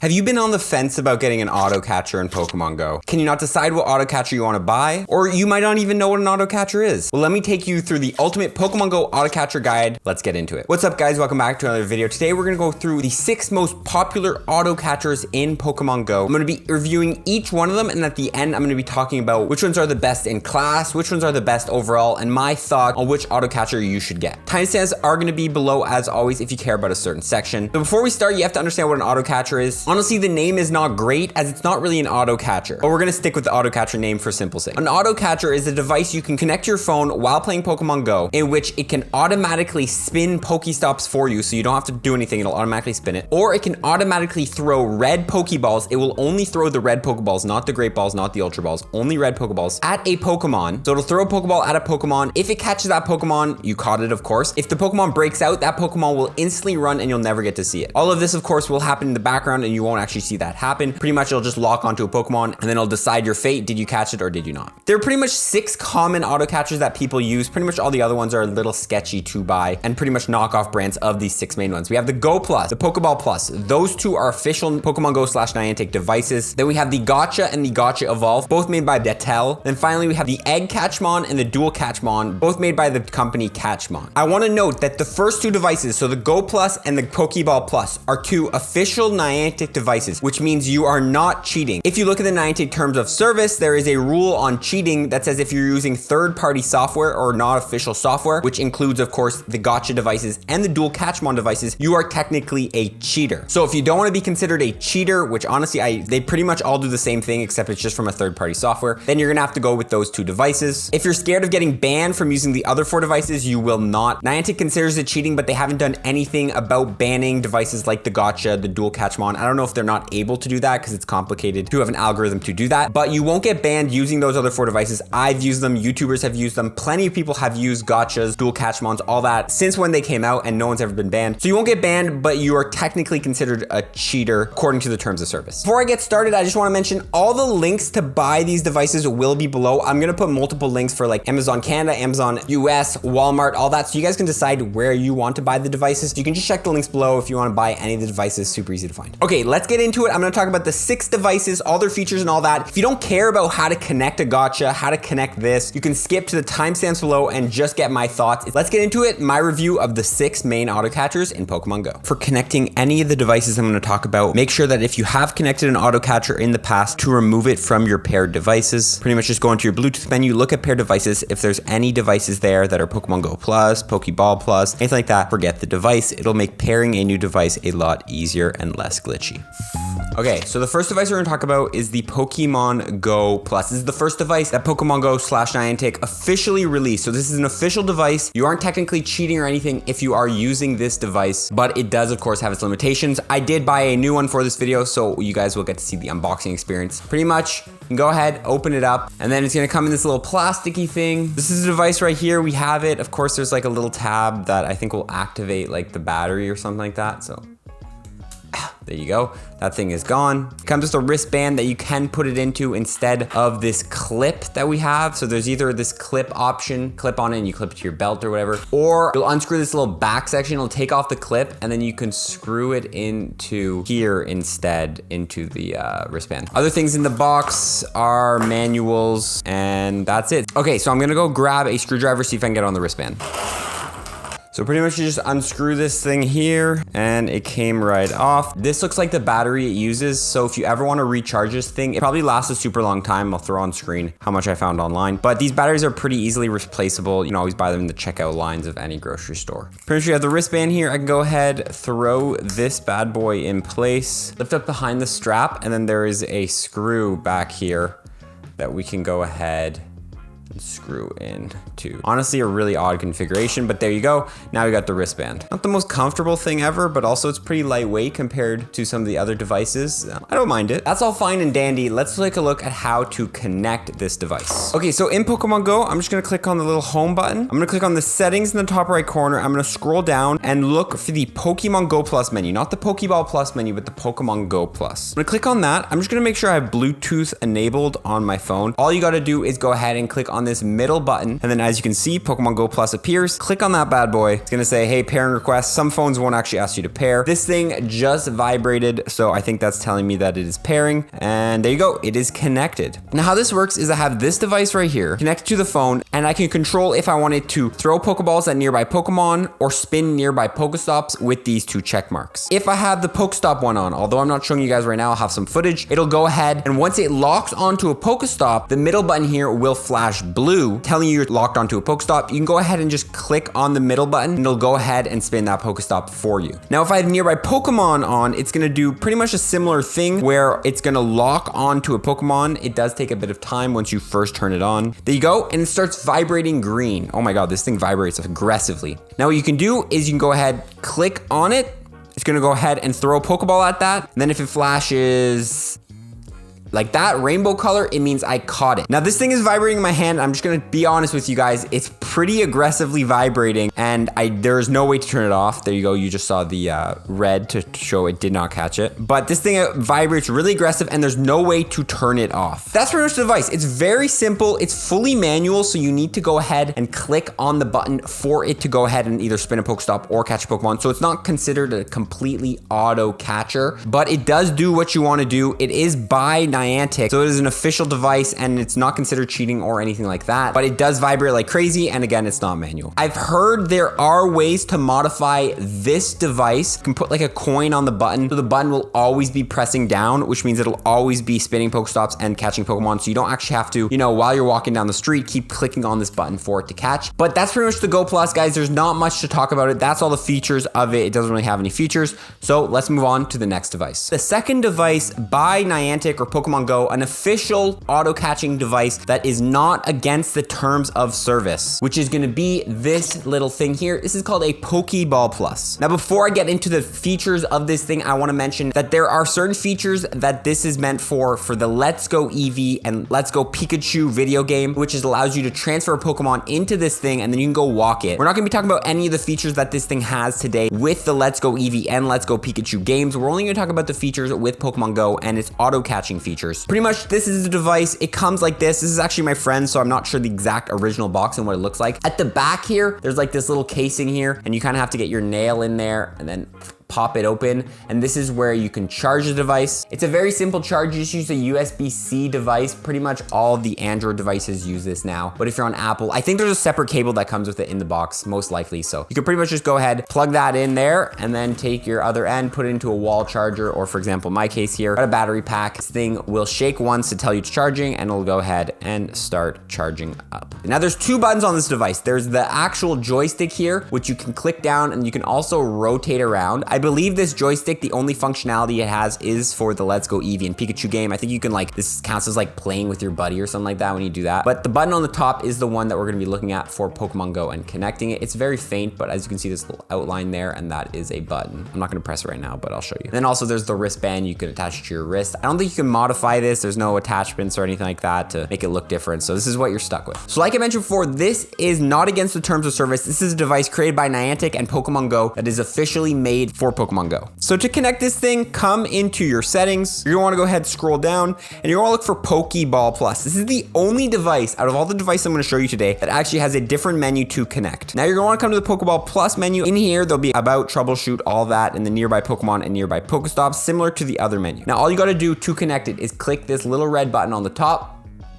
Have you been on the fence about getting an autocatcher in Pokemon Go? Can you not decide what autocatcher you want to buy? Or you might not even know what an autocatcher is. Well, let me take you through the ultimate Pokemon Go autocatcher guide. Let's get into it. What's up, guys? Welcome back to another video. Today, we're going to go through the 6 most popular autocatchers in Pokemon Go. I'm going to be reviewing each one of them, and at the end, I'm going to be talking about which ones are the best in class, which ones are the best overall, and my thought on which autocatcher you should get. Timestamps are going to be below, as always, if you care about a certain section. So before we start, you have to understand what an autocatcher is. Honestly, the name is not great, as it's not really an autocatcher, but we're gonna stick with the autocatcher name for simple sake. An autocatcher is a device you can connect to your phone while playing Pokemon Go, in which it can automatically spin Pokestops for you, so you don't have to do anything, it'll automatically spin it. Or it can automatically throw red Pokeballs. It will only throw the red Pokeballs, not the Great Balls, not the Ultra Balls, only red Pokeballs at a Pokemon. So it'll throw a Pokeball at a Pokemon. If it catches that Pokemon, you caught it, of course. If the Pokemon breaks out, that Pokemon will instantly run and you'll never get to see it. All of this, of course, will happen in the background and you won't actually see that happen. Pretty much it'll just lock onto a Pokemon and then it'll decide your fate. Did you catch it or did you not? There are pretty much 6 common autocatchers that people use. Pretty much all the other ones are a little sketchy to buy and pretty much knockoff brands of these 6 main ones. We have the Go Plus, the PokeBall Plus. Those 2 are official Pokemon Go / Niantic devices. Then we have the Gotcha and the Gotcha Evolve, both made by Betel. Then finally we have the Egg Catchmon and the Dual Catchmon, both made by the company Catchmon. I want to note that the first 2 devices, so the Go Plus and the PokeBall Plus, are 2 official Niantic devices, which means you are not cheating. If you look at the Niantic terms of service, there is a rule on cheating that says if you're using third-party software or not official software, which includes, of course, the Gotcha devices and the Dual Catchmon devices, you are technically a cheater. So if you don't want to be considered a cheater, which honestly, they pretty much all do the same thing, except it's just from a third-party software, then you're gonna have to go with those 2 devices. If you're scared of getting banned from using the other 4 devices, you will not. Niantic considers it cheating, but they haven't done anything about banning devices like the Gotcha, the Dual Catchmon. I don't know if they're not able to do that because it's complicated to have an algorithm to do that, but you won't get banned using those other 4 devices. I've used them, YouTubers have used them, plenty of people have used Gotchas, Dual Catchmons, all that since when they came out, and no one's ever been banned. So you won't get banned, but you are technically considered a cheater according to the terms of service. Before I get started, I just want to mention all the links to buy these devices will be below. I'm going to put multiple links for like Amazon Canada, Amazon US, Walmart, all that, so you guys can decide where you want to buy the devices. You can just check the links below if you want to buy any of the devices. Super easy to find. Okay, let's get into it. I'm going to talk about the 6 devices, all their features and all that. If you don't care about how to connect a Gotcha, how to connect this, you can skip to the timestamps below and just get my thoughts. Let's get into it. My review of the 6 main autocatchers in Pokemon Go. For connecting any of the devices I'm going to talk about, make sure that if you have connected an autocatcher in the past, to remove it from your paired devices. Pretty much just go into your Bluetooth menu, look at paired devices. If there's any devices there that are Pokemon Go Plus, PokeBall Plus, anything like that, forget the device. It'll make pairing a new device a lot easier and less glitchy. Okay, so the first device we're gonna talk about is the Pokemon Go Plus. This is the first device that Pokemon Go / Niantic officially released. So this is an official device. You aren't technically cheating or anything if you are using this device, but it does, of course, have its limitations. I did buy a new one for this video, so you guys will get to see the unboxing experience. Pretty much, you can go ahead, open it up, and then it's gonna come in this little plasticky thing. This is a device right here. We have it. Of course, there's like a little tab that I think will activate like the battery or something like that. So there you go. That thing is gone. It comes with a wristband that you can put it into instead of this clip that we have. So there's either this clip option, clip on it and you clip it to your belt or whatever, or you'll unscrew this little back section, it'll take off the clip and then you can screw it into here instead, into the wristband. Other things in the box are manuals and that's it. Okay, so I'm gonna go grab a screwdriver, see if I can get it on the wristband. So pretty much you just unscrew this thing here and it came right off. This looks like the battery it uses. So if you ever want to recharge this thing, it probably lasts a super long time. I'll throw on screen how much I found online, but these batteries are pretty easily replaceable. You can always buy them in the checkout lines of any grocery store. Pretty sure you have the wristband here. I can go ahead, throw this bad boy in place, lift up behind the strap, and then there is a screw back here that we can go ahead and screw in to. Honestly, a really odd configuration, but there you go. Now we got the wristband. Not the most comfortable thing ever, but also it's pretty lightweight compared to some of the other devices. I don't mind it. That's all fine and dandy. Let's take a look at how to connect this device. Okay, so in Pokemon Go, I'm just gonna click on the little home button. I'm gonna click on the settings in the top right corner. I'm gonna scroll down and look for the Pokemon Go Plus menu, not the PokeBall Plus menu, but the Pokemon Go Plus. I'm gonna click on that. I'm just gonna make sure I have Bluetooth enabled on my phone. All you gotta do is go ahead and click on on this middle button, and then as you can see, Pokemon Go Plus appears. Click on that bad boy. It's gonna say, hey, pairing request. Some phones won't actually ask you to pair. This thing just vibrated, so I think that's telling me that it is pairing, and there you go, it is connected. Now how this works is I have this device right here connected to the phone, and I can control if I wanted to throw Pokeballs at nearby Pokemon or spin nearby Pokestops with these two check marks. If I have the Pokestop one on, although I'm not showing you guys right now, I'll have some footage, it'll go ahead, and once it locks onto a Pokestop, the middle button here will flash blue, telling you you're locked onto a Pokestop. You can go ahead and just click on the middle button, and it'll go ahead and spin that Pokestop for you. Now, if I have nearby Pokemon on, it's gonna do pretty much a similar thing where it's gonna lock onto a Pokemon. It does take a bit of time once you first turn it on. There you go, and it starts vibrating green. Oh my God, this thing vibrates aggressively. Now what you can do is you can go ahead, click on it. It's gonna go ahead and throw a Pokeball at that. And then if it flashes like that rainbow color, it means I caught it. Now this thing is vibrating in my hand. I'm just gonna be honest with you guys. It's pretty aggressively vibrating, and there's no way to turn it off. There you go. You just saw the red to show it did not catch it. But this thing vibrates really aggressive, and there's no way to turn it off. That's pretty much the device. It's very simple. It's fully manual, so you need to go ahead and click on the button for it to go ahead and either spin a Pokestop or catch a Pokemon. So it's not considered a completely auto catcher, but it does do what you want to do. It is by Niantic, so it is an official device, and it's not considered cheating or anything like that, but it does vibrate like crazy, and again, it's not manual. I've heard there are ways to modify this device. You can put like a coin on the button, so the button will always be pressing down, which means it'll always be spinning Pokestops and catching Pokemon, so you don't actually have to, you know, while you're walking down the street, keep clicking on this button for it to catch. But that's pretty much the Go Plus, guys. There's not much to talk about it. That's all the features of it. It doesn't really have any features, so let's move on to the next device. The second device by Niantic or Pokemon Go, an official auto catching device that is not against the terms of service, which is going to be this little thing here. This is called a PokeBall Plus. Now, before I get into the features of this thing, I want to mention that there are certain features that this is meant for the Let's Go Eevee and Let's Go Pikachu video game, which allows you to transfer a Pokemon into this thing and then you can go walk it. We're not going to be talking about any of the features that this thing has today with the Let's Go Eevee and Let's Go Pikachu games. We're only going to talk about the features with Pokemon Go and its auto catching features. Pretty much, this is the device. It comes like this. This is actually my friend's, so I'm not sure the exact original box and what it looks like. At the back here, there's like this little casing here, and you kind of have to get your nail in there and then pop it open, and this is where you can charge the device. It's a very simple charge. You just use a USB-C device. Pretty much all of the Android devices use this now, but if you're on Apple, I think there's a separate cable that comes with it in the box, most likely. So you can pretty much just go ahead, plug that in there, and then take your other end, put it into a wall charger, or for example, my case here, got a battery pack. This thing will shake once to tell you it's charging, and it'll go ahead and start charging up. Now there's two buttons on this device. There's the actual joystick here, which you can click down, and you can also rotate around. I believe this joystick, the only functionality it has is for the Let's Go Eevee and Pikachu game. I think you can this counts as like playing with your buddy or something like that when you do that. But the button on the top is the one that we're gonna be looking at for Pokemon Go and connecting it. It's very faint, but as you can see, this little outline there, and that is a button. I'm not gonna press it right now, but I'll show you. And then also there's the wristband. You can attach it to your wrist. I don't think you can modify this. There's no attachments or anything like that to make it look different. So this is what you're stuck with. So like I mentioned before, this is not against the terms of service. This is a device created by Niantic and Pokemon Go that is officially made for Pokemon Go. So to connect this thing, come into your settings. You're gonna wanna go ahead, scroll down, and you're gonna look for PokeBall Plus. This is the only device out of all the devices I'm gonna show you today that actually has a different menu to connect. Now you're gonna wanna come to the PokeBall Plus menu. In here, there'll be about, troubleshoot, all that, and the nearby Pokemon and nearby Pokestops, similar to the other menu. Now all you gotta do to connect it is click this little red button on the top.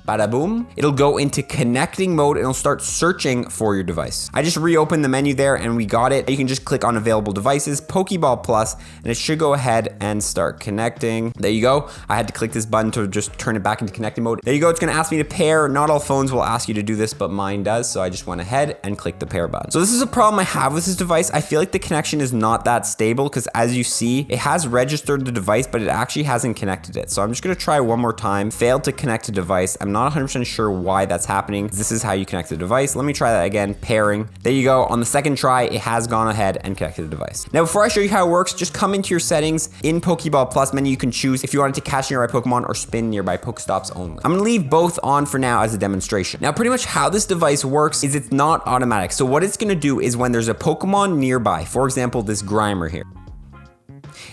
Bada boom. It'll go into connecting mode and it'll start searching for your device. I just reopened the menu there and we got it. You can just click on available devices, PokeBall Plus, and it should go ahead and start connecting. There you go. I had to click this button to just turn it back into connecting mode. There you go. It's gonna ask me to pair. Not all phones will ask you to do this, but mine does. So I just went ahead and clicked the pair button. So this is a problem I have with this device. I feel like the connection is not that stable because as you see, it has registered the device, but it actually hasn't connected it. So I'm just gonna try one more time. Failed to connect a device. I'm not 100% sure why that's happening. This is how you connect the device. Let me try that again, pairing. There you go. On the second try, it has gone ahead and connected the device. Now, before I show you how it works, just come into your settings. In PokeBall Plus menu, you can choose if you wanted to catch nearby Pokemon or spin nearby Pokestops only. I'm gonna leave both on for now as a demonstration. Now, pretty much how this device works is it's not automatic. So what it's gonna do is when there's a Pokemon nearby, for example, this Grimer here,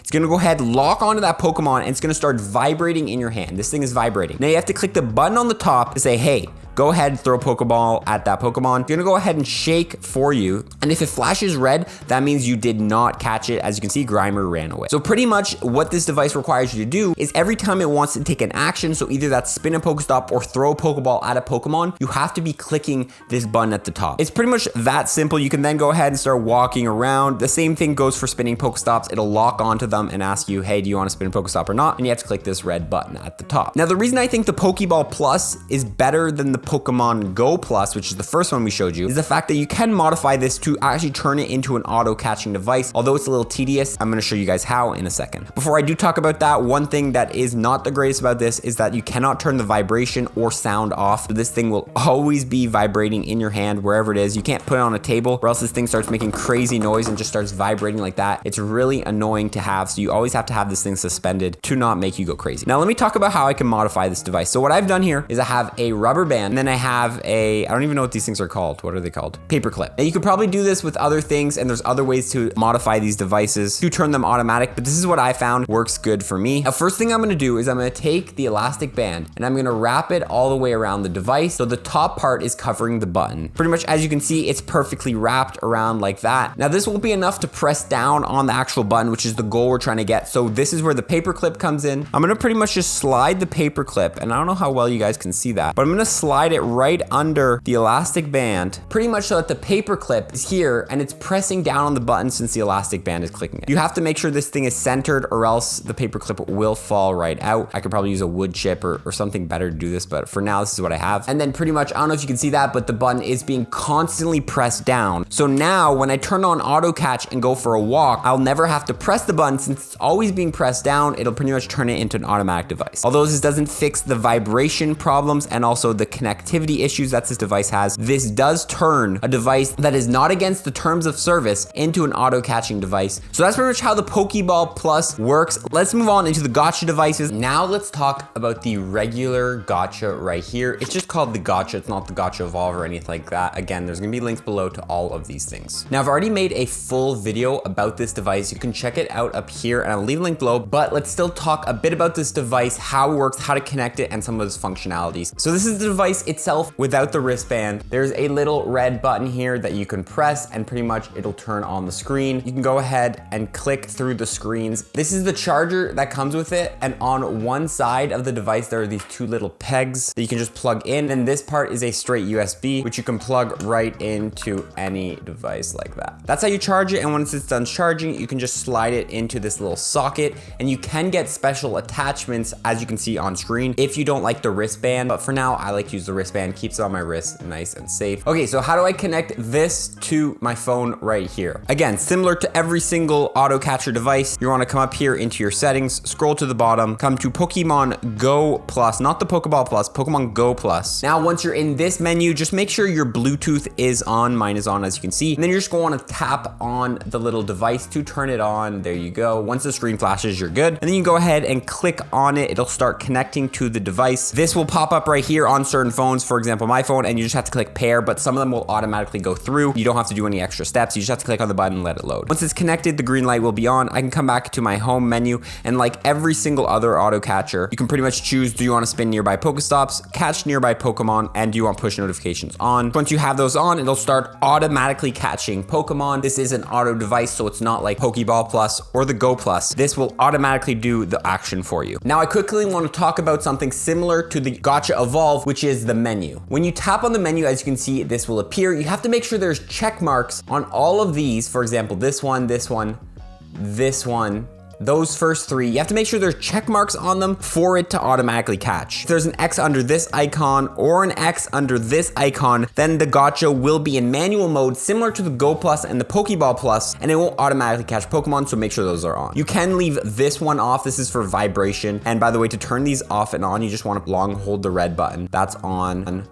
it's gonna go ahead, lock onto that Pokemon, and it's gonna start vibrating in your hand. This thing is vibrating. Now you have to click the button on the top to say, hey, go ahead and throw a Pokeball at that Pokemon. You're gonna go ahead and shake for you. And if it flashes red, that means you did not catch it. As you can see, Grimer ran away. So pretty much what this device requires you to do is every time it wants to take an action, so either that's spin a Pokestop or throw a Pokeball at a Pokemon, you have to be clicking this button at the top. It's pretty much that simple. You can then go ahead and start walking around. The same thing goes for spinning Pokestops. It'll lock onto them and ask you, hey, do you want to spin a Pokestop or not? And you have to click this red button at the top. Now, the reason I think the PokeBall Plus is better than the Pokemon Go Plus, which is the first one we showed you, is the fact that you can modify this to actually turn it into an auto catching device. Although it's a little tedious, I'm going to show you guys how in a second. Before I do talk about that, one thing that is not the greatest about this is that you cannot turn the vibration or sound off. So this thing will always be vibrating in your hand wherever it is. You can't put it on a table or else this thing starts making crazy noise and just starts vibrating like that. It's really annoying to have. So you always have to have this thing suspended to not make you go crazy. Now let me talk about how I can modify this device. So what I've done here is I have a rubber band and then I have I don't even know what these things are called. What are they called? Paperclip. Now you could probably do this with other things and there's other ways to modify these devices to turn them automatic, but this is what I found works good for me. Now first thing I'm gonna do is I'm gonna take the elastic band and I'm gonna wrap it all the way around the device so the top part is covering the button. Pretty much as you can see, it's perfectly wrapped around like that. Now this won't be enough to press down on the actual button, which is the goal we're trying to get. So this is where the paper clip comes in. I'm gonna pretty much just slide the paper clip, and I don't know how well you guys can see that, but I'm gonna slide it right under the elastic band, pretty much so that the paper clip is here and it's pressing down on the button since the elastic band is clicking it. You have to make sure this thing is centered or else the paper clip will fall right out. I could probably use a wood chip or something better to do this, but for now, this is what I have. And then pretty much, I don't know if you can see that, but the button is being constantly pressed down. So now when I turn on auto catch and go for a walk, I'll never have to press the button since it's always being pressed down. It'll pretty much turn it into an automatic device. Although this doesn't fix the vibration problems and also the connectivity issues that this device has, this does turn a device that is not against the terms of service into an auto catching device. So that's pretty much how the PokeBall Plus works. Let's move on into the go-tcha devices. Now let's talk about the regular go-tcha right here. It's just called the go-tcha. It's not the go-tcha Evolve or anything like that. Again, there's gonna be links below to all of these things. Now I've already made a full video about this device. You can check it out up here and I'll leave a link below, but let's still talk a bit about this device, how it works, how to connect it, and some of its functionalities. So this is the device itself without the wristband. There's a little red button here that you can press and pretty much it'll turn on the screen. You can go ahead and click through the screens. This is the charger that comes with it, and on one side of the device there are these two little pegs that you can just plug in, and this part is a straight USB which you can plug right into any device like that. That's how you charge it, and once it's done charging you can just slide it into this little socket, and you can get special attachments as you can see on screen if you don't like the wristband, but for now I like to use the wristband. Keeps it on my wrist nice and safe. Okay, so how do I connect this to my phone right here? Again, similar to every single auto catcher device, you want to come up here into your settings, scroll to the bottom, come to Pokemon Go Plus, not the PokeBall Plus, Pokemon Go Plus. Now once you're in this menu, just make sure your Bluetooth is on. Mine is on, as you can see, and then you're just going to want to tap on the little device to turn it on. There you go. Once the screen flashes, you're good, and then you can go ahead and click on it. It'll start connecting to the device. This will pop up right here on certain phones, for example my phone, and you just have to click pair, but some of them will automatically go through. You don't have to do any extra steps. You just have to click on the button and let it load. Once it's connected, the green light will be on. I can come back to my home menu, and like every single other auto catcher, you can pretty much choose, do you want to spin nearby Pokestops, catch nearby Pokemon, and do you want push notifications on? Once you have those on, it'll start automatically catching Pokemon. This is an auto device, so it's not like PokeBall Plus or the Go Plus. This will automatically do the action for you. Now I quickly want to talk about something similar to the go-tcha Evolve, which is the menu. When you tap on the menu, as you can see, this will appear. You have to make sure there's check marks on all of these. For example, this one, this one, this one, those first three, you have to make sure there's check marks on them for it to automatically catch. If there's an X under this icon or an X under this icon, then the go-tcha will be in manual mode, similar to the Go Plus and the PokeBall Plus, and it won't automatically catch Pokemon, so make sure those are on. You can leave this one off. This is for vibration. And by the way, to turn these off and on, you just want to long hold the red button. That's on.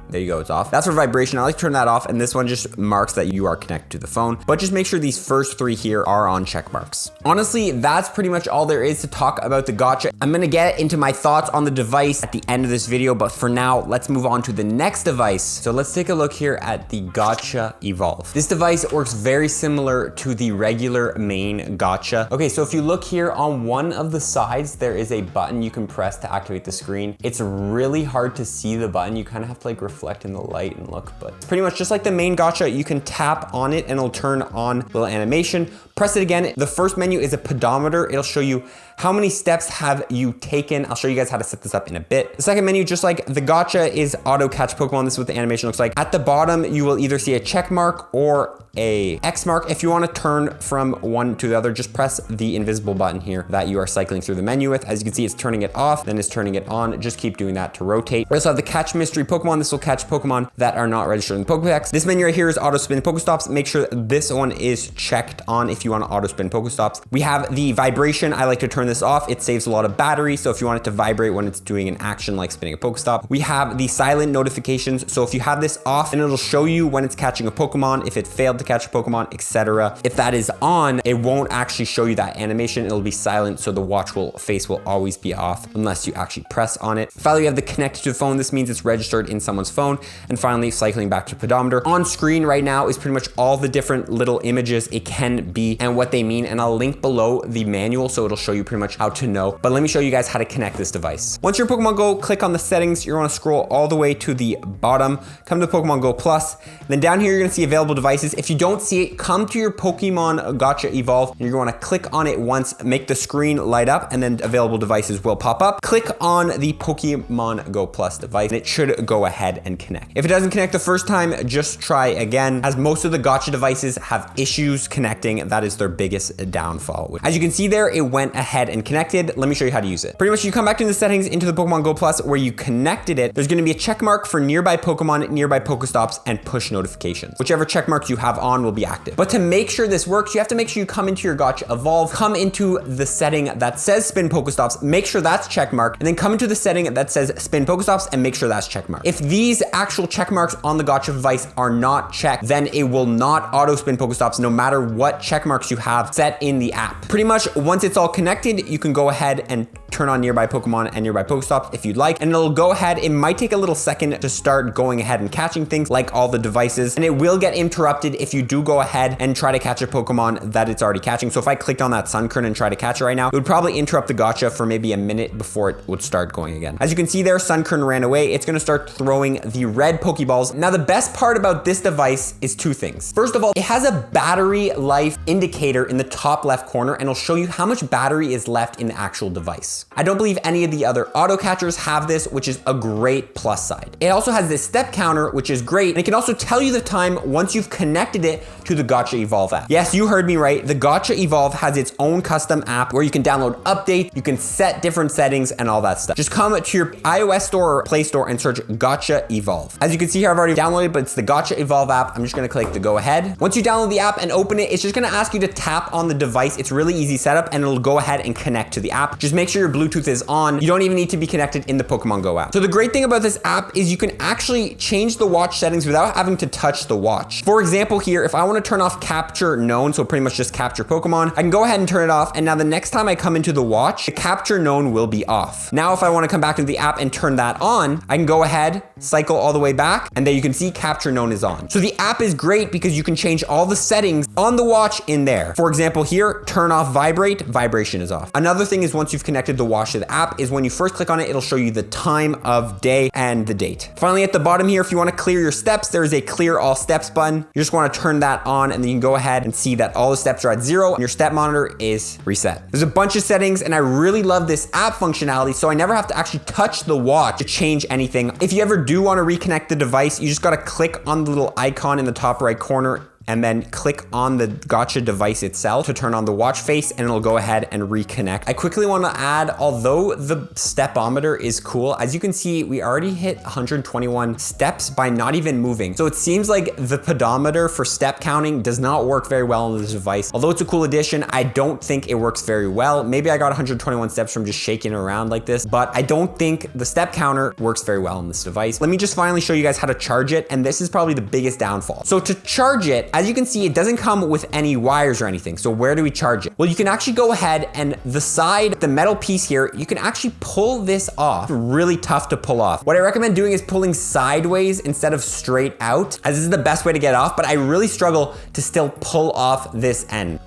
There you go, it's off. That's for vibration. I like to turn that off, and this one just marks that you are connected to the phone. But just make sure these first 3 here are on check marks. Honestly, that's pretty much all there is to talk about the go-tcha. I'm gonna get into my thoughts on the device at the end of this video, but for now, let's move on to the next device. So let's take a look here at the go-tcha Evolve. This device works very similar to the regular main go-tcha. Okay, so if you look here on one of the sides, there is a button you can press to activate the screen. It's really hard to see the button. You kind of have to like reflect in the light and look, but it's pretty much just like the main go-tcha. You can tap on it and it'll turn on a little animation. Press it again. The first menu is a pedometer. It'll show you how many steps have you taken. I'll show you guys how to set this up in a bit. The second menu, just like the go-tcha, is auto catch Pokemon. This is what the animation looks like. At the bottom, you will either see a check mark or a X mark. If you want to turn from one to the other, just press the invisible button here that you are cycling through the menu with. As you can see, it's turning it off, then it's turning it on. Just keep doing that to rotate. We also have the catch mystery Pokemon. This will catch Pokemon that are not registered in the Pokedex. This menu right here is auto spin Pokestops. Make sure this one is checked on if you want to auto spin Pokestops. We have the vibration. I like to turn this off. It saves a lot of battery. So if you want it to vibrate when it's doing an action like spinning a Pokestop. We have the silent notifications. So if you have this off, and it'll show you when it's catching a Pokemon, if it failed to catch a Pokemon, etc. If that is on, it won't actually show you that animation. It'll be silent, so the watch face will always be off unless you actually press on it. Finally, we have the connected to the phone. This means it's registered in someone's phone. And finally, cycling back to pedometer. On screen right now is pretty much all the different little images it can be and what they mean. And I'll link below the manual, so it'll show you pretty much how to know. But let me show you guys how to connect this device. Once you're in Pokemon Go, click on the settings. You're gonna scroll all the way to the bottom, come to Pokemon Go Plus. Then down here, you're gonna see available devices. If you don't see it, come to your Pokemon go-tcha Evolve, and you're going to click on it once, make the screen light up, and then available devices will pop up. Click on the Pokemon Go Plus device, and it should go ahead and connect. If it doesn't connect the first time, just try again, as most of the go-tcha devices have issues connecting. That is their biggest downfall. As you can see there, it went ahead and connected. Let me show you how to use it. Pretty much you come back into the settings, into the Pokemon Go Plus where you connected it. There's going to be a check mark for nearby Pokemon, nearby Pokestops, and push notifications. Whichever check marks you have on will be active. But to make sure this works, you have to make sure you come into your go-tcha Evolve, come into the setting that says spin Pokestops, make sure that's check mark, and then come into the setting that says spin Pokestops and make sure that's check mark. If these actual check marks on the go-tcha device are not checked, then it will not auto spin Pokestops no matter what check marks you have set in the app. Pretty much once it's all connected, you can go ahead and turn on nearby Pokemon and nearby Pokestops if you'd like, and it'll go ahead. It might take a little second to start going ahead and catching things like all the devices, and it will get interrupted if you do go ahead and try to catch a Pokemon that it's already catching. So if I clicked on that Sunkern and try to catch it right now, it would probably interrupt the go-tcha for maybe a minute before it would start going again. As you can see there, Sunkern ran away. It's gonna start throwing the red Pokeballs. Now the best part about this device is 2 things. First of all, it has a battery life indicator in the top left corner, and it'll show you how much battery is left in the actual device. I don't believe any of the other auto catchers have this, which is a great plus side. It also has this step counter, which is great, and it can also tell you the time once you've connected it to the go-tcha Evolve app. Yes, you heard me right. The go-tcha Evolve has its own custom app where you can download updates, you can set different settings and all that stuff. Just come to your iOS store or Play Store and search go-tcha Evolve. As you can see here, I've already downloaded, but it's the go-tcha Evolve app. I'm just gonna click the go ahead. Once you download the app and open it, it's just gonna ask you to tap on the device. It's really easy setup, and it'll go ahead and connect to the app. Just make sure your Bluetooth is on. You don't even need to be connected in the Pokemon Go app. So the great thing about this app is you can actually change the watch settings without having to touch the watch. For example here, if I wanna turn off capture known, so pretty much just capture Pokemon, I can go ahead and turn it off, and now the next time I come into the watch, the capture known will be off. Now if I wanna come back into the app and turn that on, I can go ahead, cycle all the way back, and there you can see capture known is on. So the app is great because you can change all the settings on the watch in there. For example here, turn off vibrate, vibration is off. Another thing is once you've connected the watch to the app is when you first click on it, it'll show you the time of day and the date. Finally, at the bottom here, if you want to clear your steps, there is a clear all steps button. You just want to turn that on, and then you can go ahead and see that all the steps are at 0 and your step monitor is reset. There's a bunch of settings, and I really love this app functionality, so I never have to actually touch the watch to change anything. If you ever do want to reconnect the device, you just got to click on the little icon in the top right corner and then click on the gotcha device itself to turn on the watch face, and it'll go ahead and reconnect. I quickly want to add, although the stepometer is cool, as you can see, we already hit 121 steps by not even moving. So it seems like the pedometer for step counting does not work very well on this device. Although it's a cool addition, I don't think it works very well. Maybe I got 121 steps from just shaking it around like this, but I don't think the step counter works very well on this device. Let me just finally show you guys how to charge it, and this is probably the biggest downfall. So to charge it, as you can see, it doesn't come with any wires or anything. So where do we charge it? Well, you can actually go ahead and the side, the metal piece here, you can actually pull this off. It's really tough to pull off. What I recommend doing is pulling sideways instead of straight out, as this is the best way to get off, but I really struggle to still pull off this end.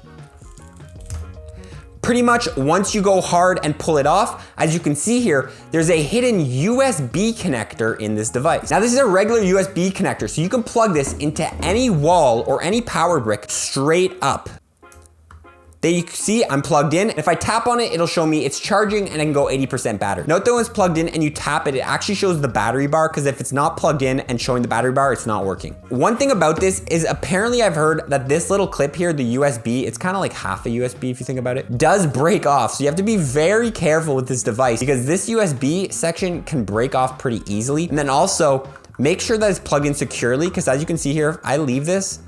Pretty much once you go hard and pull it off, as you can see here, there's a hidden USB connector in this device. Now this is a regular USB connector, so you can plug this into any wall or any power brick straight up. There you can see I'm plugged in. If I tap on it, it'll show me it's charging and I can go 80% battery. Note that when it's plugged in and you tap it, it actually shows the battery bar, because if it's not plugged in and showing the battery bar, it's not working. One thing about this is apparently I've heard that this little clip here, the USB, it's kind of like half a USB if you think about it, does break off. So you have to be very careful with this device, because this USB section can break off pretty easily. And then also make sure that it's plugged in securely, because as you can see here, if I leave this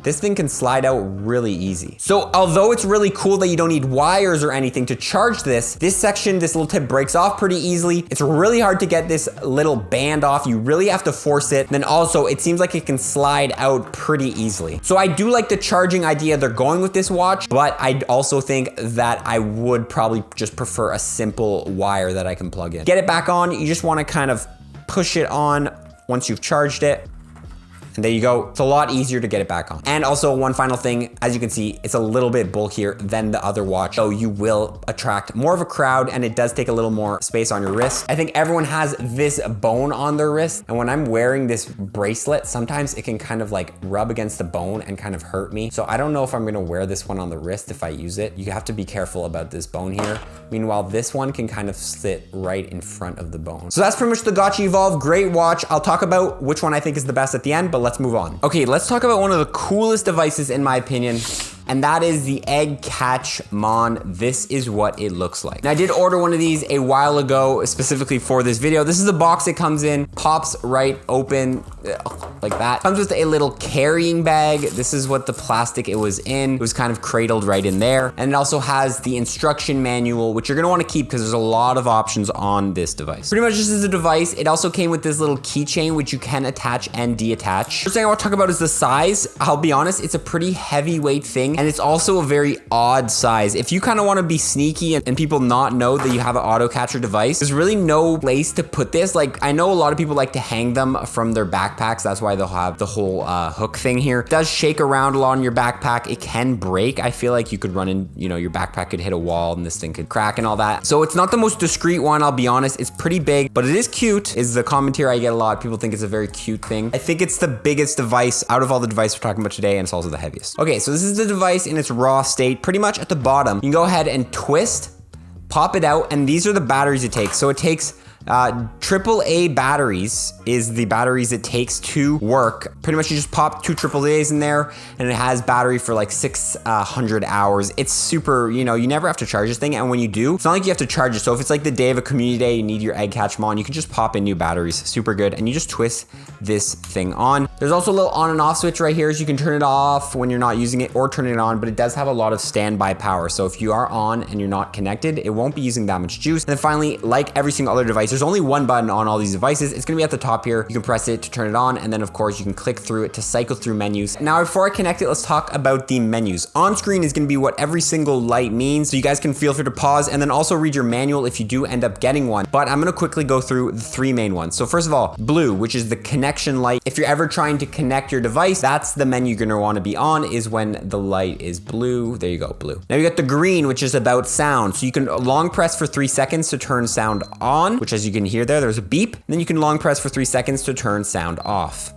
thing can slide out really easy. So although it's really cool that you don't need wires or anything to charge this section, this little tip breaks off pretty easily. It's really hard to get this little band off. You really have to force it. And then also it seems like it can slide out pretty easily. So I do like the charging idea they're going with this watch, but I also think that I would probably just prefer a simple wire that I can plug in. Get it back on. You just want to kind of push it on once you've charged it. And there you go. It's a lot easier to get it back on. And also one final thing, as you can see, it's a little bit bulkier than the other watch. So you will attract more of a crowd, and it does take a little more space on your wrist. I think everyone has this bone on their wrist. And when I'm wearing this bracelet, sometimes it can kind of like rub against the bone and kind of hurt me. So I don't know if I'm gonna wear this one on the wrist if I use it. You have to be careful about this bone here. Meanwhile, this one can kind of sit right in front of the bone. So that's pretty much the Gotcha Evolve. Great watch. I'll talk about which one I think is the best at the end, but let's move on. Okay, let's talk about one of the coolest devices in my opinion, and that is the Egg Catchmon. This is what it looks like. Now I did order one of these a while ago, specifically for this video. This is the box it comes in, pops right open like that. Comes with a little carrying bag. This is what the plastic it was in. It was kind of cradled right in there. And it also has the instruction manual, which you're gonna wanna keep because there's a lot of options on this device. Pretty much this is a device. It also came with this little keychain, which you can attach and deattach. First thing I wanna talk about is the size. I'll be honest, it's a pretty heavyweight thing, and it's also a very odd size. If you kind of wanna be sneaky and people not know that you have an auto catcher device, there's really no place to put this. Like, I know a lot of people like to hang them from their backpacks. That's why they'll have the whole hook thing here. It does shake around a lot in your backpack. It can break. I feel like you could run in, you know, your backpack could hit a wall and this thing could crack and all that. So it's not the most discreet one, I'll be honest. It's pretty big, but it is cute, is the commentary I get a lot. People think it's a very cute thing. I think it's the biggest device out of all the devices we're talking about today, and it's also the heaviest. Okay, so this is the device in its raw state. Pretty much at the bottom, you can go ahead and twist, pop it out, and these are the batteries it takes. So it takes AAA batteries is the batteries it takes to work. Pretty much you just pop 2 AAAs in there and it has battery for like 600 hours. It's super, you know, you never have to charge this thing. And when you do, it's not like you have to charge it. So if it's like the day of a community day, you need your Egg Catchmon, you can just pop in new batteries, super good. And you just twist this thing on. There's also a little on and off switch right here, so you can turn it off when you're not using it or turn it on, but it does have a lot of standby power. So if you are on and you're not connected, it won't be using that much juice. And then finally, like every single other device, there's only one button on all these devices. It's gonna be at the top here. You can press it to turn it on, and then of course you can click through it to cycle through menus. Now before I connect it, let's talk about the menus. On screen is gonna be what every single light means, so you guys can feel free to pause and then also read your manual if you do end up getting one. But I'm gonna quickly go through the 3 main ones. So first of all, blue, which is the connection light. If you're ever trying to connect your device, that's the menu you're gonna wanna be on, is when the light is blue. There you go, blue. Now you got the green, which is about sound. So you can long press for 3 seconds to turn sound on, which as you can hear there's a beep. Then you can long press for 3 seconds to turn sound off.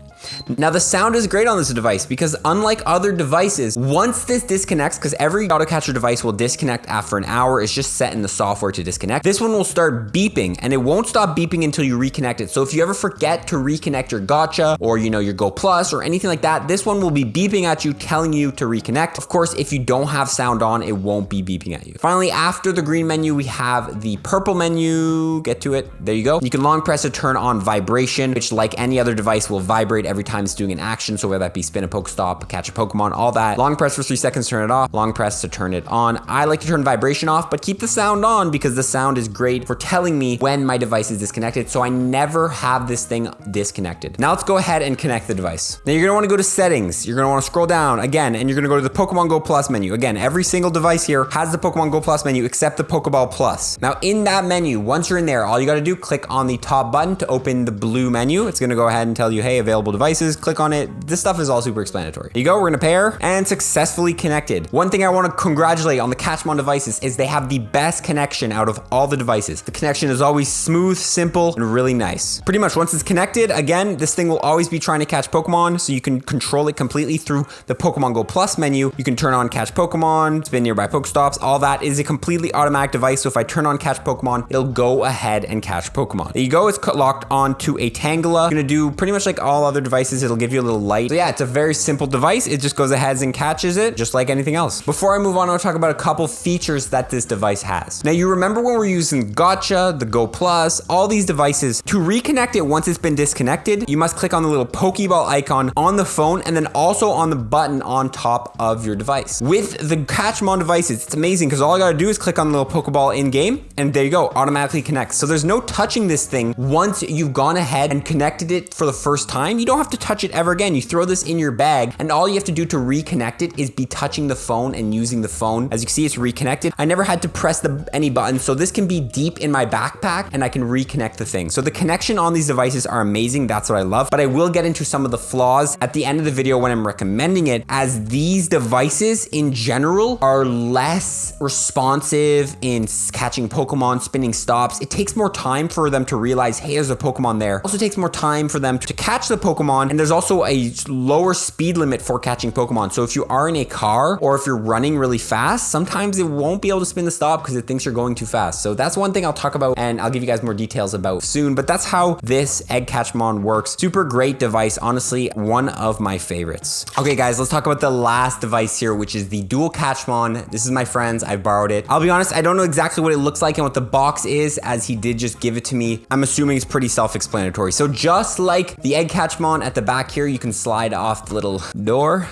Now the sound is great on this device because unlike other devices, once this disconnects, because every autocatcher device will disconnect after an hour, it's just set in the software to disconnect. This one will start beeping and it won't stop beeping until you reconnect it. So if you ever forget to reconnect your go-tcha or your Go Plus or anything like that, this one will be beeping at you, telling you to reconnect. Of course, if you don't have sound on, it won't be beeping at you. Finally, after the green menu, we have the purple menu. Get to it. There you go. You can long press to turn on vibration, which like any other device will vibrate every time it's doing an action. So whether that be spin a Pokestop, catch a Pokemon, all that. Long press for 3 seconds, turn it off. Long press to turn it on. I like to turn vibration off, but keep the sound on because the sound is great for telling me when my device is disconnected. So I never have this thing disconnected. Now let's go ahead and connect the device. Now you're gonna wanna go to settings. You're gonna wanna scroll down again, and you're gonna go to the PokeBall Go Plus menu. Again, every single device here has the PokeBall Go Plus menu except the PokeBall Plus. Now in that menu, once you're in there, all you gotta do, click on the top button to open the blue menu. It's gonna go ahead and tell you, hey, available devices, click on it. This stuff is all super explanatory. Here you go, we're gonna pair and successfully connected. One thing I wanna congratulate on the Catchmon devices is they have the best connection out of all the devices. The connection is always smooth, simple, and really nice. Pretty much once it's connected, again, this thing will always be trying to catch Pokemon, so you can control it completely through the PokeBall Go Plus menu. You can turn on catch Pokemon, spin nearby Pokestops, all that is a completely automatic device. So if I turn on catch Pokemon, it'll go ahead and catch Pokemon. There you go, it's locked onto a Tangela. You're gonna do pretty much like all other devices, it'll give you a little light. So yeah, it's a very simple device. It just goes ahead and catches it, just like anything else. Before I move on, I'll talk about a couple features that this device has. Now you remember when we're using go-tcha, the Go Plus, all these devices, to reconnect it once it's been disconnected, you must click on the little Pokeball icon on the phone and then also on the button on top of your device. With the Catchmon devices, it's amazing because all I gotta do is click on the little Pokeball in game and there you go, automatically connects. So there's no touching this thing once you've gone ahead and connected it for the first time. You don't have to touch it ever again. You throw this in your bag and all you have to do to reconnect it is be touching the phone and using the phone. As you can see, it's reconnected. I never had to press any button, so this can be deep in my backpack and I can reconnect the thing. So the connection on these devices are amazing. That's what I love, but I will get into some of the flaws at the end of the video when I'm recommending it, as these devices in general are less responsive in catching Pokemon, spinning stops. It takes more time for them to realize, hey, there's a Pokemon there. It also takes more time for them to catch the Pokemon, and there's also a lower speed limit for catching Pokemon. So if you are in a car or if you're running really fast, sometimes it won't be able to spin the stop because it thinks you're going too fast. So that's one thing I'll talk about and I'll give you guys more details about soon, but that's how this Egg Catchmon works. Super great device, honestly, one of my favorites. Okay guys, let's talk about the last device here, which is the dual Catchmon. This is my friend's, I borrowed it. I'll be honest, I don't know exactly what it looks like and what the box is, as he did just give it to me. I'm assuming it's pretty self-explanatory. So just like the Egg Catchmon at the back here, you can slide off the little door.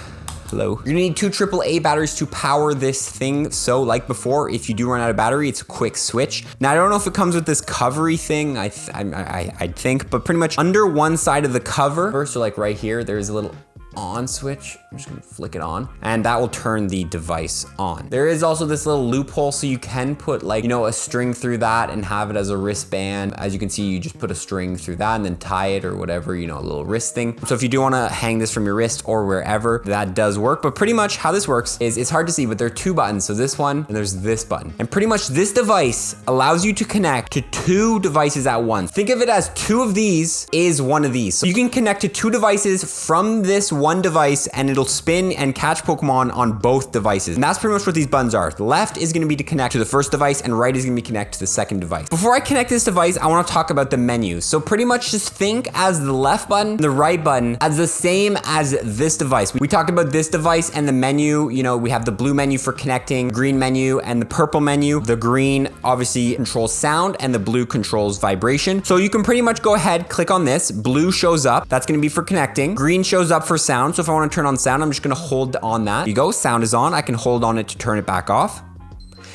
Hello. You're gonna need 2 AAA batteries to power this thing. So like before, if you do run out of battery, it's a quick switch. Now I don't know if it comes with this covery thing, I think, but pretty much under one side of the cover, so like right here, there's a little on switch. I'm just gonna flick it on and that will turn the device on. There is also this little loophole, so you can put like, a string through that and have it as a wristband. As you can see, you just put a string through that and then tie it or whatever, a little wrist thing. So if you do wanna hang this from your wrist or wherever, that does work. But pretty much how this works is, it's hard to see, but there are 2 buttons. So this one and there's this button. And pretty much this device allows you to connect to 2 devices at once. Think of it as 2 of these is 1 of these. So you can connect to 2 devices from this one device and it'll spin and catch Pokemon on both devices. And that's pretty much what these buttons are. The left is gonna be to connect to the first device and right is gonna be connect to the second device. Before I connect this device, I wanna talk about the menu. So pretty much just think as the left button, the right button as the same as this device. We talked about this device and the menu, we have the blue menu for connecting, green menu, and the purple menu. The green obviously controls sound and the blue controls vibration. So you can pretty much go ahead, click on this, blue shows up, that's gonna be for connecting, green shows up for sound. So if I wanna turn on sound, I'm just gonna hold on that. There you go, sound is on. I can hold on it to turn it back off.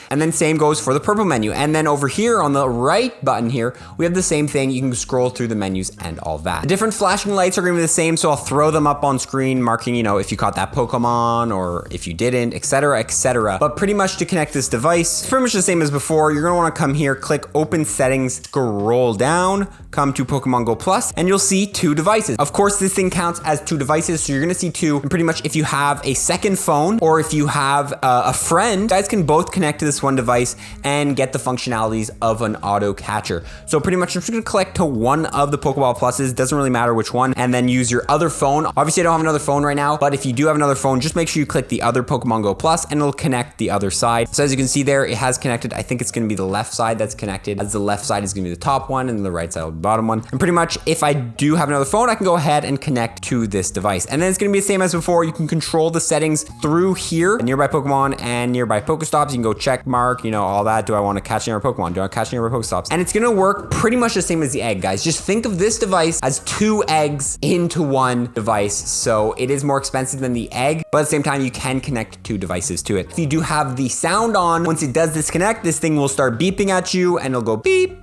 And then same goes for the purple menu. And then over here on the right button here, we have the same thing. You can scroll through the menus and all that. The different flashing lights are gonna be the same, so I'll throw them up on screen, marking, if you caught that Pokemon or if you didn't, etc., etc. But pretty much to connect this device, it's pretty much the same as before. You're gonna wanna come here, click open settings, scroll down, come to PokeBall Go Plus, and you'll see 2 devices. Of course, this thing counts as 2 devices, so you're gonna see 2. And pretty much if you have a second phone or if you have a friend, you guys can both connect to this one device and get the functionalities of an auto catcher. So pretty much I'm just gonna collect to one of the PokeBall Pluses, doesn't really matter which one, and then use your other phone. Obviously I don't have another phone right now, but if you do have another phone, just make sure you click the other Pokemon Go Plus and it'll connect the other side. So as you can see there, it has connected. I think it's gonna be the left side that's connected, as the left side is gonna be the top one and the right side will be the bottom one. And pretty much if I do have another phone, I can go ahead and connect to this device. And then it's gonna be the same as before. You can control the settings through here, nearby Pokemon and nearby Pokestops. You can go check mark, you know, all that. Do I want to catch nearby Pokemon? Do I want to catch nearby Pokestops? And it's gonna work pretty much the same as the egg, guys. Just think of this device as 2 eggs into one device. So it is more expensive than the egg, but at the same time, you can connect 2 devices to it. If you do have the sound on, once it does disconnect, this thing will start beeping at you and it'll go beep,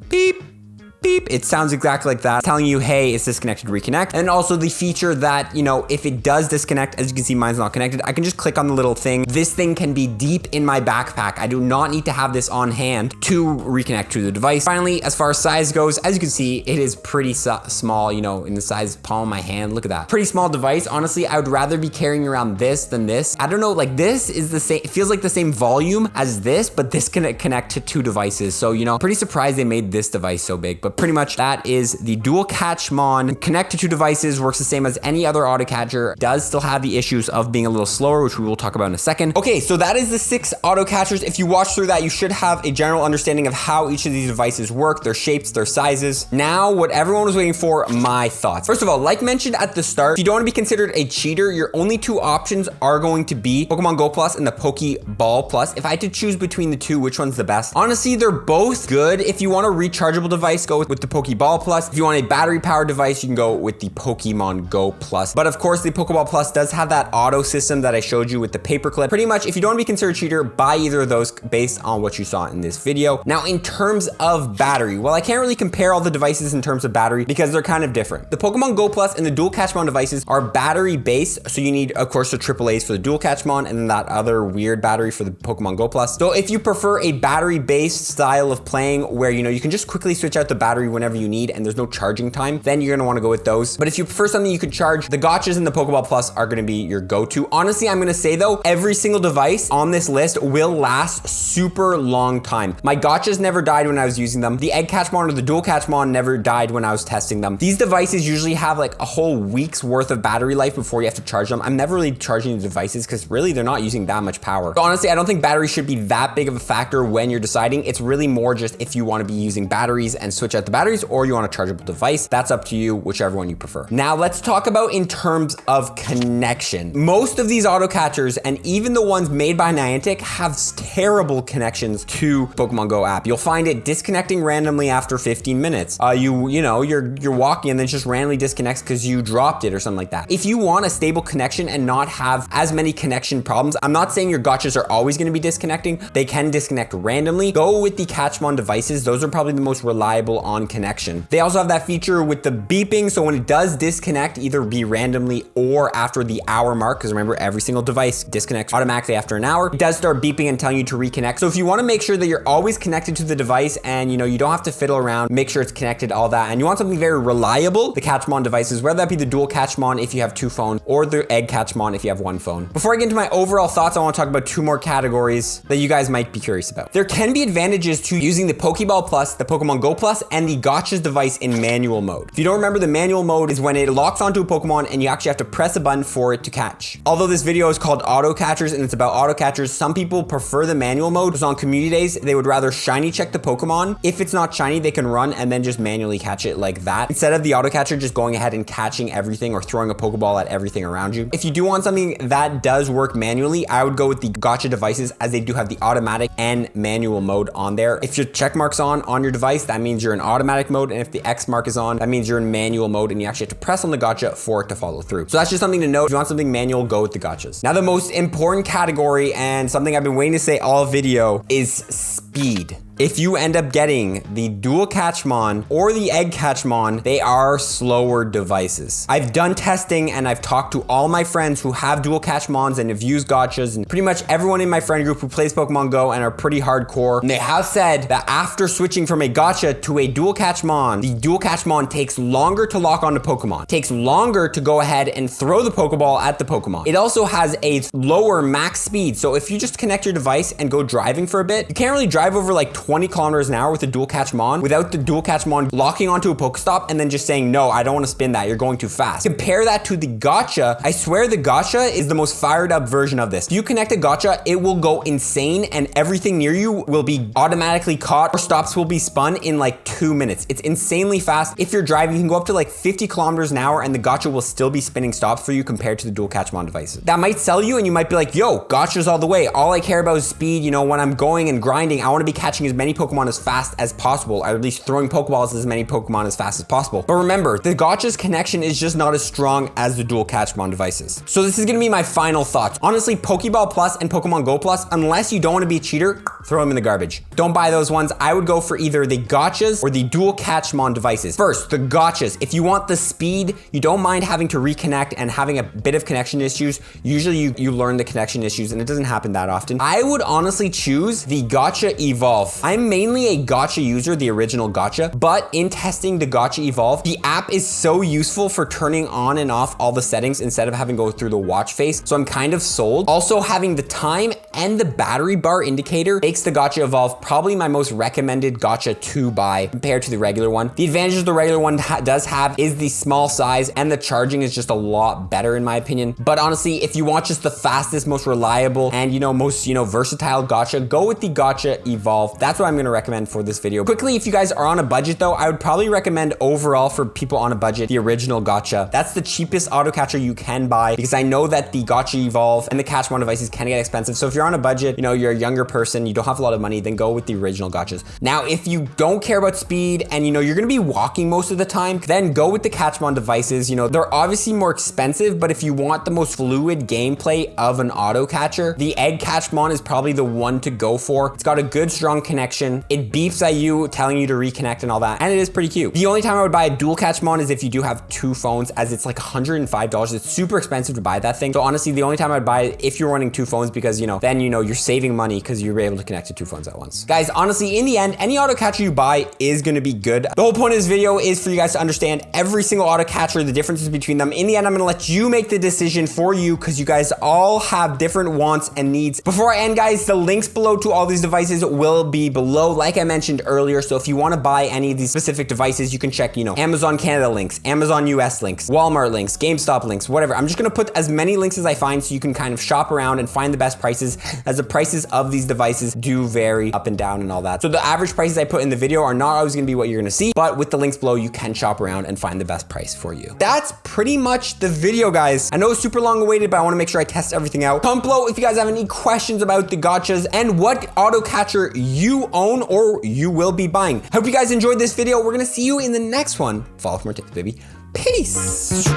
beep, beep. It sounds exactly like that, telling you, hey, it's disconnected, reconnect. And also the feature that, you know, if it does disconnect, as you can see, mine's not connected, I can just click on the little thing. This thing can be deep in my backpack. I do not need to have this on hand to reconnect to the device. Finally, as far as size goes, as you can see, it is pretty small, you know, in the size palm of my hand. Look at that. Pretty small device. Honestly, I would rather be carrying around this than this. I don't know, like this is the same, it feels like the same volume as this, but this can connect to 2 devices. So, you know, pretty surprised they made this device so big, but pretty much that is the dual Catchmon. Connect to 2 devices, works the same as any other auto catcher, does still have the issues of being a little slower, which we will talk about in a second. Okay, so that is the 6 auto catchers. If you watch through that, you should have a general understanding of how each of these devices work, their shapes, their sizes. Now, what everyone was waiting for, my thoughts. First of all, like mentioned at the start, if you don't want to be considered a cheater, your only 2 options are going to be Pokemon Go Plus and the PokeBall Plus. If I had to choose between the 2, which one's the best? Honestly, they're both good. If you want a rechargeable device, go with the PokeBall Plus. If you want a battery powered device, you can go with the Pokemon Go Plus. But of course, the PokeBall Plus does have that auto system that I showed you with the paperclip. Pretty much, if you don't want to be considered a cheater, buy either of those based on what you saw in this video. Now, in terms of battery, well, I can't really compare all the devices in terms of battery because they're kind of different. The Pokemon Go Plus and the dual Catchmon devices are battery based. So you need, of course, the AAAs for the dual Catchmon and then that other weird battery for the Pokemon Go Plus. So if you prefer a battery based style of playing where, you know, you can just quickly switch out the battery whenever you need and there's no charging time, then you're gonna wanna go with those. But if you prefer something you could charge, the gotchas and the PokeBall Plus are gonna be your go-to. Honestly, I'm gonna say though, every single device on this list will last super long time. My gotchas never died when I was using them. The egg Catchmon or the dual Catchmon never died when I was testing them. These devices usually have like a whole week's worth of battery life before you have to charge them. I'm never really charging the devices because really they're not using that much power. So honestly, I don't think battery should be that big of a factor when you're deciding. It's really more just if you wanna be using batteries and switch out the batteries or you want a chargeable device. That's up to you, whichever one you prefer. Now let's talk about in terms of connection. Most of these auto catchers and even the ones made by Niantic have terrible connections to Pokemon Go app. You'll find it disconnecting randomly after 15 minutes. You're walking and then it just randomly disconnects because you dropped it or something like that. If you want a stable connection and not have as many connection problems, I'm not saying your gotchas are always going to be disconnecting. They can disconnect randomly. Go with the Catchmon devices. Those are probably the most reliable on connection. They also have that feature with the beeping, so when it does disconnect, either be randomly or after the hour mark, because remember, every single device disconnects automatically after an hour. It does start beeping and telling you to reconnect. So if you want to make sure that you're always connected to the device and you don't have to fiddle around, make sure it's connected, all that, and you want something very reliable, the Catchmon devices, whether that be the dual Catchmon if you have 2 phones or the egg Catchmon if you have 1 phone. Before I get into my overall thoughts, I want to talk about 2 more categories that you guys might be curious about. There can be advantages to using the PokeBall Plus, the Pokemon Go Plus, and the gotchas device in manual mode. If you don't remember, the manual mode is when it locks onto a Pokemon and you actually have to press a button for it to catch. Although this video is called auto catchers and it's about auto catchers, some people prefer the manual mode because on community days, they would rather shiny check the Pokemon. If it's not shiny, they can run and then just manually catch it like that, instead of the auto catcher just going ahead and catching everything or throwing a Pokeball at everything around you. If you do want something that does work manually, I would go with the gotcha devices as they do have the automatic and manual mode on there. If your check mark's on your device, that means you're in automatic mode, and if the X mark is on, that means you're in manual mode and you actually have to press on the gotcha for it to follow through. So that's just something to note. If you want something manual, go with the gotchas. Now the most important category and something I've been waiting to say all video is speed. If you end up getting the dual Catchmon or the egg Catchmon, they are slower devices. I've done testing and I've talked to all my friends who have dual Catchmons and have used gotchas, and pretty much everyone in my friend group who plays Pokemon Go and are pretty hardcore. And they have said that after switching from a gotcha to a dual Catchmon, the dual Catchmon takes longer to lock onto Pokemon. It takes longer to go ahead and throw the Pokeball at the Pokemon. It also has a lower max speed. So if you just connect your device and go driving for a bit, you can't really drive over like 20 kilometers an hour with a dual Catchmon without the dual Catchmon locking onto a Pokestop and then just saying, no, I don't want to spin that. You're going too fast. Compare that to the gotcha. I swear the gotcha is the most fired up version of this. If you connect a gotcha, it will go insane and everything near you will be automatically caught or stops will be spun in like 2 minutes. It's insanely fast. If you're driving, you can go up to like 50 kilometers an hour and the gotcha will still be spinning stops for you compared to the dual Catchmon devices. That might sell you and you might be like, yo, gotchas all the way. All I care about is speed. You know, when I'm going and grinding, I want to be catching as many Pokemon as fast as possible, or at least throwing Pokeballs as many Pokemon as fast as possible. But remember, the gotcha's connection is just not as strong as the dual Catchmon devices. So this is gonna be my final thoughts. Honestly, PokeBall Plus and Pokemon Go Plus, unless you don't want to be a cheater, throw them in the garbage. Don't buy those ones. I would go for either the gotchas or the dual Catchmon devices. First, the gotchas. If you want the speed, you don't mind having to reconnect and having a bit of connection issues. Usually you learn the connection issues and it doesn't happen that often. I would honestly choose the Gotcha Evolve. I'm mainly a gotcha user, the original gotcha, but in testing the Gotcha Evolve, the app is so useful for turning on and off all the settings instead of having to go through the watch face. So I'm kind of sold. Also, having the time and the battery bar indicator makes the Gotcha Evolve probably my most recommended gotcha to buy compared to the regular one. The advantages the regular one does have is the small size and the charging is just a lot better in my opinion. But honestly, if you want just the fastest, most reliable, and most versatile gotcha, go with the Gotcha Evolve. That's what I'm gonna recommend for this video. Quickly, if you guys are on a budget though, I would probably recommend overall for people on a budget, the original gotcha. That's the cheapest auto catcher you can buy because I know that the Gotcha Evolve and the Catchmon devices can get expensive. So if you're on a budget, you're a younger person, you don't have a lot of money, then go with the original gotchas. Now, if you don't care about speed and you're gonna be walking most of the time, then go with the Catchmon devices. They're obviously more expensive, but if you want the most fluid gameplay of an auto catcher, the egg Catchmon is probably the one to go for. It's got a good, strong connection. It beeps at you, telling you to reconnect and all that, and it is pretty cute. The only time I would buy a dual Catchmon is if you do have 2 phones, as it's like $105. It's super expensive to buy that thing. So honestly, the only time I'd buy it if you're running 2 phones because then you're saving money because you're able to connect to 2 phones at once. Guys, honestly, in the end, any auto catcher you buy is gonna be good. The whole point of this video is for you guys to understand every single auto catcher, the differences between them. In the end, I'm gonna let you make the decision for you because you guys all have different wants and needs. Before I end, guys, the links below to all these devices will be below, like I mentioned earlier. So if you want to buy any of these specific devices, you can check, Amazon Canada links, Amazon US links, Walmart links, GameStop links, whatever. I'm just going to put as many links as I find so you can kind of shop around and find the best prices, as the prices of these devices do vary up and down and all that. So the average prices I put in the video are not always going to be what you're going to see, but with the links below, you can shop around and find the best price for you. That's pretty much the video, guys. I know it's super long awaited, but I want to make sure I test everything out. Comment below if you guys have any questions about the gotchas and what auto catcher you own or you will be buying. Hope you guys enjoyed this video. We're gonna see you in the next one. Follow for more tips, baby. Peace.